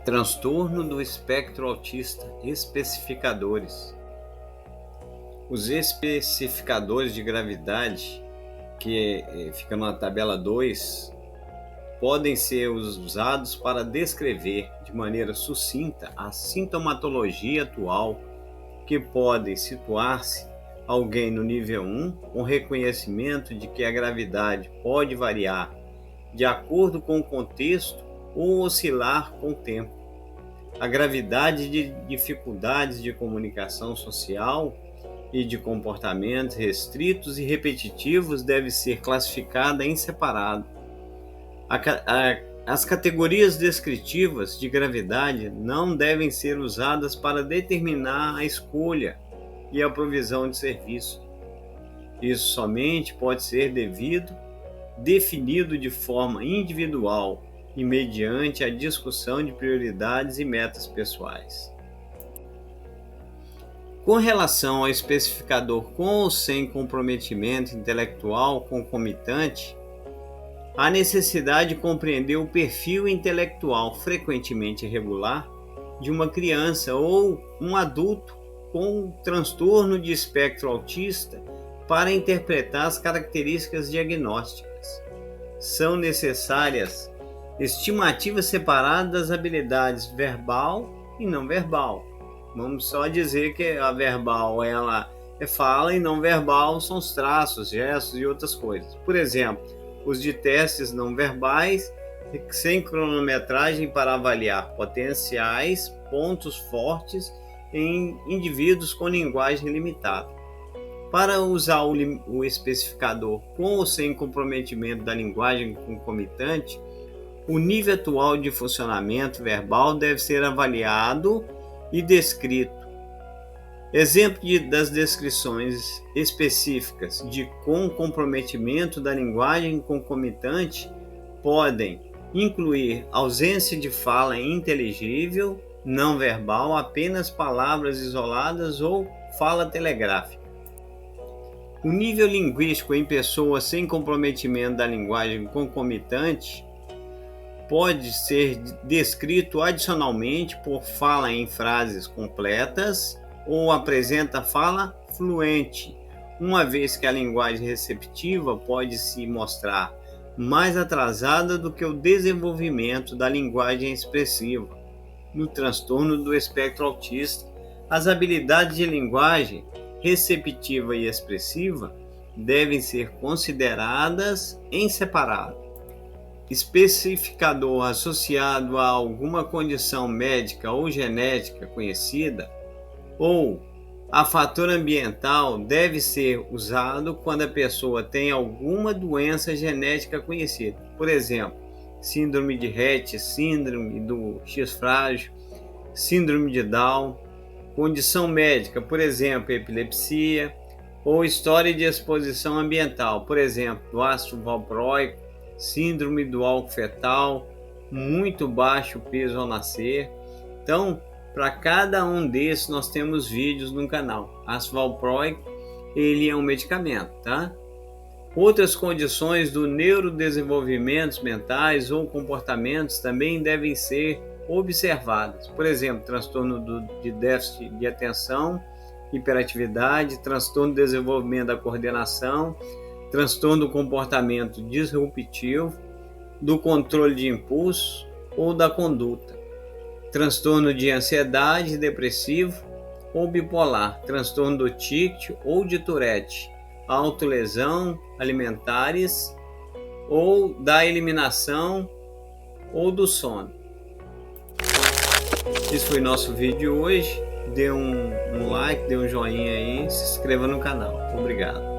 Transtorno do espectro autista, especificadores. Os especificadores de gravidade, que fica na tabela 2, podem ser usados para descrever de maneira sucinta a sintomatologia atual, que pode situar-se alguém no nível 1, com reconhecimento de que a gravidade pode variar de acordo com o contexto ou oscilar com o tempo. A gravidade de dificuldades de comunicação social e de comportamentos restritos e repetitivos deve ser classificada em separado. As categorias descritivas de gravidade não devem ser usadas para determinar a escolha e a provisão de serviço. Isso somente pode ser definido de forma individual e mediante a discussão de prioridades e metas pessoais. Com relação ao especificador com ou sem comprometimento intelectual concomitante, há necessidade de compreender o perfil intelectual frequentemente irregular de uma criança ou um adulto com transtorno de espectro autista para interpretar as características diagnósticas. São necessárias estimativas separadas das habilidades verbal e não verbal. Vamos só dizer que a verbal ela é fala e não verbal são os traços, gestos e outras coisas. Por exemplo, os de testes não verbais sem cronometragem para avaliar potenciais pontos fortes em indivíduos com linguagem limitada. Para usar o especificador com ou sem comprometimento da linguagem concomitante, o nível atual de funcionamento verbal deve ser avaliado e descrito. Exemplo das descrições específicas de com comprometimento da linguagem concomitante podem incluir ausência de fala inteligível, não verbal, apenas palavras isoladas ou fala telegráfica. O nível linguístico em pessoas sem comprometimento da linguagem concomitante pode ser descrito adicionalmente por fala em frases completas ou apresenta fala fluente, uma vez que a linguagem receptiva pode se mostrar mais atrasada do que o desenvolvimento da linguagem expressiva. No transtorno do espectro autista, as habilidades de linguagem receptiva e expressiva devem ser consideradas em separado. Especificador associado a alguma condição médica ou genética conhecida ou a fator ambiental deve ser usado quando a pessoa tem alguma doença genética conhecida. Por exemplo, síndrome de Rett, síndrome do X frágil, síndrome de Down, condição médica, por exemplo, epilepsia, ou história de exposição ambiental, por exemplo, do ácido valproico, síndrome do álcool fetal, muito baixo peso ao nascer. Então, para cada um desses nós temos vídeos no canal. Ácido valproico, ele é um medicamento, tá? Outras condições do neurodesenvolvimentos mentais ou comportamentos também devem ser observadas. Por exemplo, transtorno de déficit de atenção, hiperatividade, transtorno de desenvolvimento da coordenação, transtorno do comportamento disruptivo, do controle de impulso ou da conduta, transtorno de ansiedade, depressivo ou bipolar, transtorno do tique ou de Tourette, autolesão, alimentares ou da eliminação ou do sono. Esse foi nosso vídeo hoje. Dê um like, dê um joinha aí, se inscreva no canal. Obrigado.